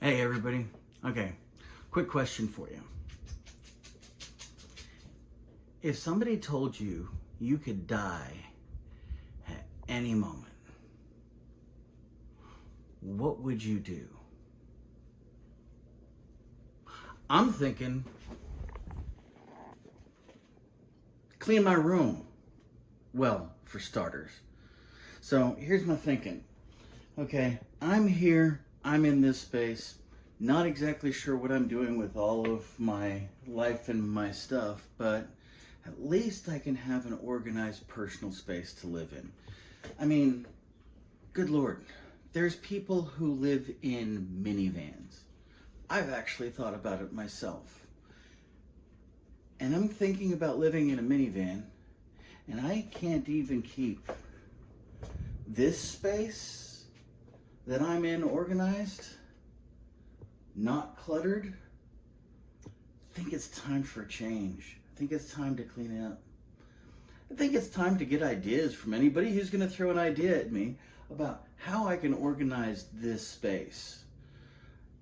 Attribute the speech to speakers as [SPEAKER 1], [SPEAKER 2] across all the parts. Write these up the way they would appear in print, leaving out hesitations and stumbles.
[SPEAKER 1] Hey everybody. Okay, quick question for you. If somebody told you you could die at any moment, what would you do? I'm thinking clean my room. Well, for starters. So here's my thinking. Okay, I'm here, I'm in this space, not exactly sure what I'm doing with all of my life and my stuff, but at least I can have an organized personal space to live in. I mean, good Lord, there's people who live in minivans. I've actually thought about it myself. And I'm thinking about living in a minivan, and I can't even keep this space that I'm in organized, not cluttered. I think it's time for a change. I think it's time to clean it up. I think it's time to get ideas from anybody who's going to throw an idea at me about how I can organize this space.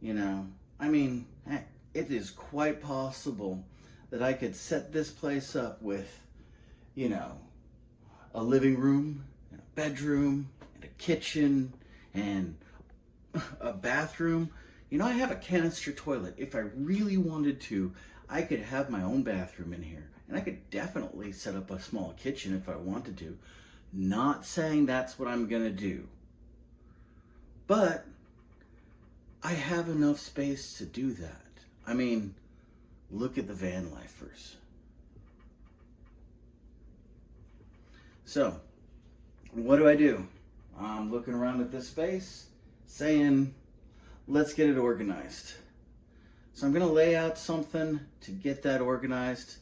[SPEAKER 1] You know, I mean, heck, it is quite possible that I could set this place up with, you know, a living room and a bedroom and a kitchen and a bathroom. You know, I have a canister toilet. If I really wanted to, I could have my own bathroom in here. And I could definitely set up a small kitchen if I wanted to. Not saying that's what I'm gonna do. But I have enough space to do that. I mean, look at the van lifers. So, what do? I'm looking around at this space, saying, let's get it organized. So I'm gonna lay out something to get that organized.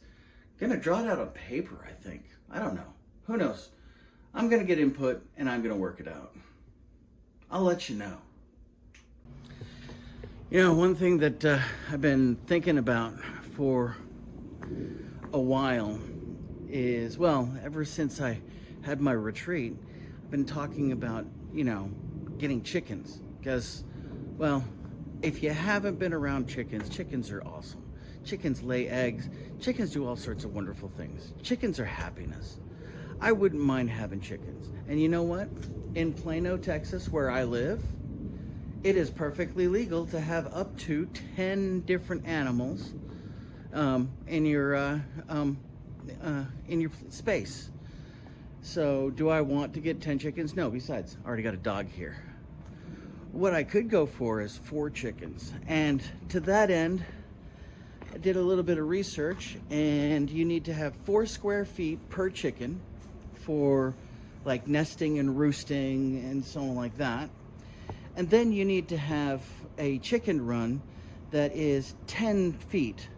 [SPEAKER 1] I'm gonna draw it out on paper, I think. I don't know, who knows? I'm gonna get input and I'm gonna work it out. I'll let you know. You know, one thing that I've been thinking about for a while is, well, ever since I had my retreat, I've been talking about, you know, getting chickens. Because, well, if you haven't been around chickens, chickens are awesome. Chickens lay eggs. Chickens do all sorts of wonderful things. Chickens are happiness. I wouldn't mind having chickens. And you know what? In Plano, Texas, where I live, it is perfectly legal to have up to 10 different animals in your space. So do I want to get 10 chickens? No, besides, I already got a dog here. What I could go for is 4 chickens. And to that end, I did a little bit of research, and you need to have 4 square feet per chicken for like nesting and roosting and so on like that. And then you need to have a chicken run that is 10 feet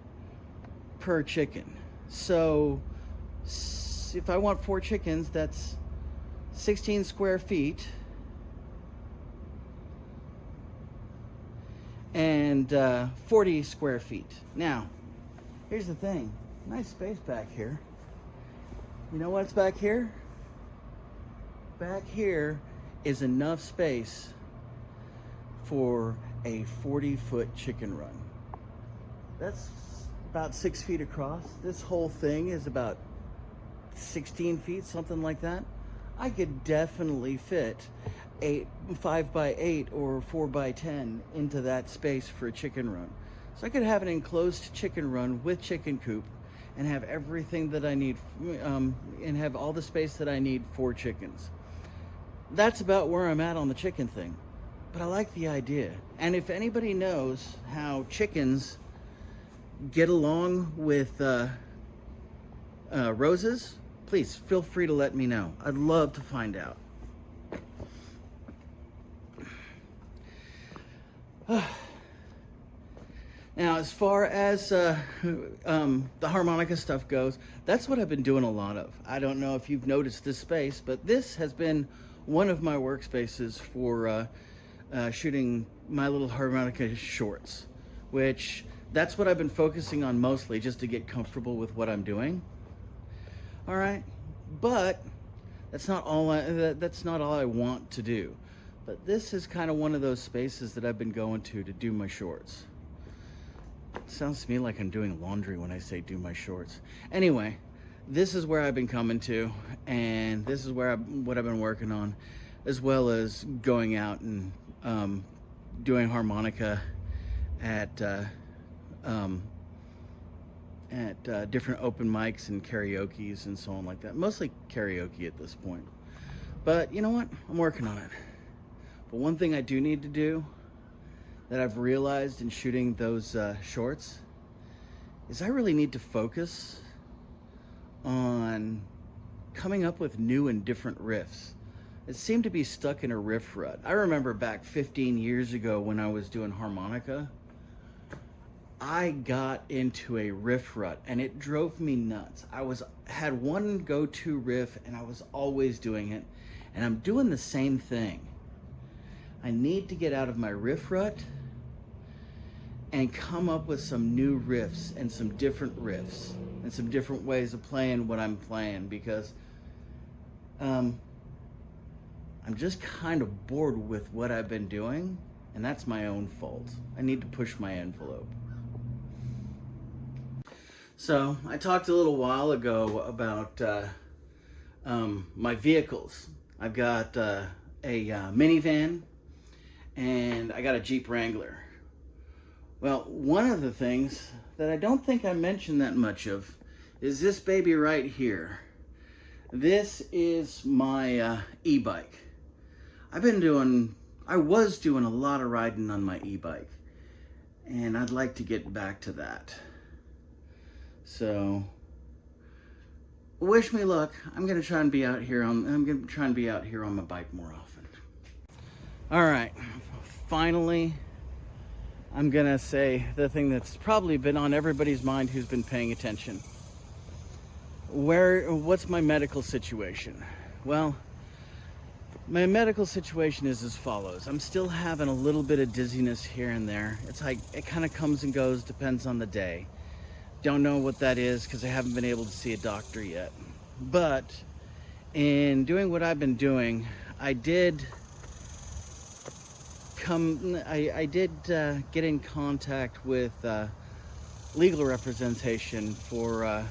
[SPEAKER 1] per chicken. So if I want 4 chickens, that's 16 square feet and 40 square feet. Now, here's the thing. Nice space back here. You know what's back here? Back here is enough space for a 40-foot chicken run. That's about 6 feet across. This whole thing is about 16 feet, something like that. I could definitely fit 5 by 8 or 4 by 10 into that space for a chicken run. So I could have an enclosed chicken run with chicken coop and have everything that I need, and have all the space that I need for chickens. That's about where I'm at on the chicken thing. But I like the idea. And if anybody knows how chickens get along with roses, please feel free to let me know. I'd love to find out. Now, as far as the harmonica stuff goes, that's what I've been doing a lot of. I don't know if you've noticed this space, but this has been one of my workspaces for shooting my little harmonica shorts, which that's what I've been focusing on mostly, just to get comfortable with what I'm doing. All right, but that's not all I want to do. But this is kind of one of those spaces that I've been going to do my shorts. It sounds to me like I'm doing laundry when I say do my shorts. Anyway, this is where I've been coming to, and this is where what I've been working on, as well as going out and doing harmonica at different open mics and karaoke's and so on like that. Mostly karaoke at this point. But you know what? I'm working on it. But one thing I do need to do that I've realized in shooting those shorts is I really need to focus on coming up with new and different riffs. It seemed to be stuck in a riff rut. I remember back 15 years ago when I was doing harmonica, I got into a riff rut and it drove me nuts. Had one go-to riff and I was always doing it, and I'm doing the same thing. I need to get out of my riff rut and come up with some new riffs and some different riffs and some different ways of playing what I'm playing, because I'm just kind of bored with what I've been doing, and that's my own fault. I need to push my envelope. So I talked a little while ago about my vehicles. I've got a minivan and I got a Jeep Wrangler. Well, one of the things that I don't think I mentioned that much of is this baby right here. This is my e-bike. I was doing a lot of riding on my e-bike, and I'd like to get back to that. So, wish me luck. I'm gonna try and be out here on my bike more often. All right, finally, I'm gonna say the thing that's probably been on everybody's mind who's been paying attention. What's my medical situation? Well, my medical situation is as follows. I'm still having a little bit of dizziness here and there. It's like, it kind of comes and goes, depends on the day. Don't know what that is because I haven't been able to see a doctor yet. But in doing what I've been doing, I did get in contact with legal representation for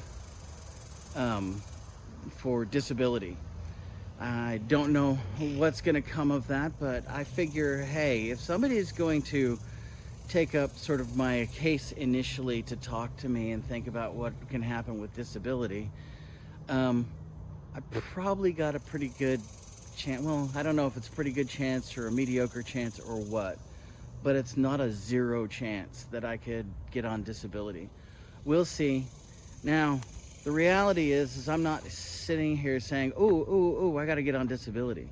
[SPEAKER 1] disability. I don't know what's going to come of that, but I figure, hey, if somebody is going to take up sort of my case initially to talk to me and think about what can happen with disability, I probably got a pretty good chance. Well, I don't know if it's a pretty good chance or a mediocre chance or what, but it's not a zero chance that I could get on disability. We'll see. Now, the reality is I'm not sitting here saying, ooh, I got to get on disability.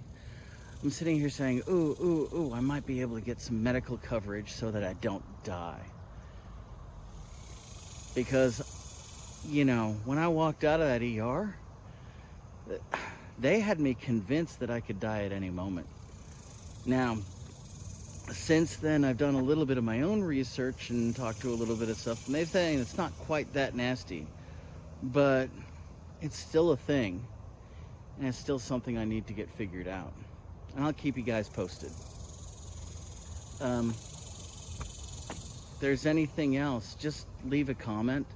[SPEAKER 1] I'm sitting here saying, ooh, I might be able to get some medical coverage so that I don't die. Because, you know, when I walked out of that ER, they had me convinced that I could die at any moment. Now, since then, I've done a little bit of my own research and talked to a little bit of stuff, and they're saying it's not quite that nasty, but it's still a thing, and it's still something I need to get figured out. And I'll keep you guys posted. If there's anything else, just leave a comment.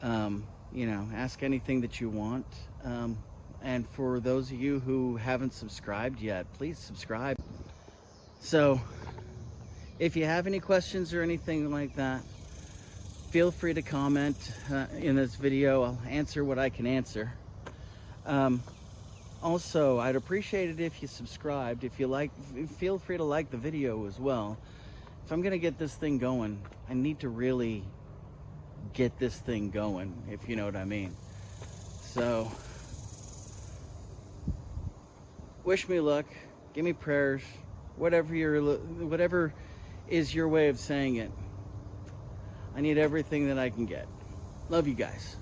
[SPEAKER 1] Ask anything that you want. And for those of you who haven't subscribed yet, please subscribe. So, if you have any questions or anything like that, feel free to comment in this video. I'll answer what I can answer. Also, I'd appreciate it if you subscribed. If you like, feel free to like the video as well. If I'm gonna get this thing going, I need to really get this thing going, if you know what I mean. So, wish me luck, give me prayers, whatever is your way of saying it. I need everything that I can get. Love you guys.